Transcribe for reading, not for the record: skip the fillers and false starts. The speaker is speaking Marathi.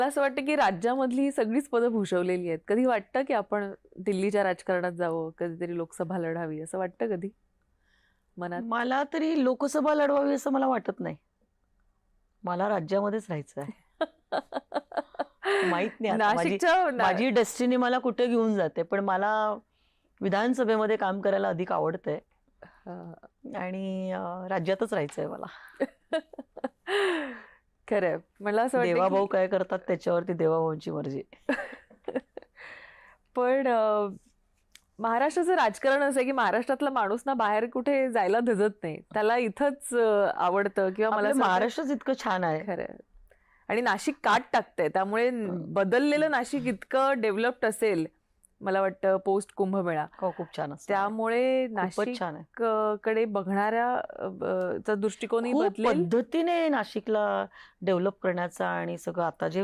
असं वाटतं की राज्यामधली ही सगळीच पदं भूषवलेली आहेत. कधी वाटतं की आपण दिल्लीच्या राजकारणात जावं, कधीतरी लोकसभा लढावी असं वाटतं कधी मनात? मला तरी लोकसभा लढवावी असं मला वाटत नाही. मला राज्यामध्येच राहायचं आहे. माहित नाही आता माझी नाशिकच्या माझी डेस्टिनी मला कुठे घेऊन जाते, पण मला विधानसभेमध्ये काम करायला अधिक आवडतंय आणि राज्यातच राहायचंय मला. खरंय. मला असं वाटतं देवाभाऊ की काय करतात त्याच्यावरती देवाभाऊंची मर्जी. पण महाराष्ट्राचं राजकारण असं आहे की महाराष्ट्रातला माणूस ना बाहेर कुठे जायला धजत नाही. त्याला इथंच आवडतं किंवा मला आपलं असं वाटतं महाराष्ट्रच इतकं छान आहे. खरंय. आणि नाशिक काट टाकतंय त्यामुळे बदललेलं नाशिक इतकं डेव्हलप्ड असेल मला वाटतं पोस्ट कुंभमेळा. हो, खूप छान असतं. त्यामुळे खूपच छान आहे. नाशिक कडे बघणाऱ्या चा दृष्टिकोनही खूप बदलेल. पद्धतीने नाशिकला डेव्हलप करण्याचा आणि सगळं आता जे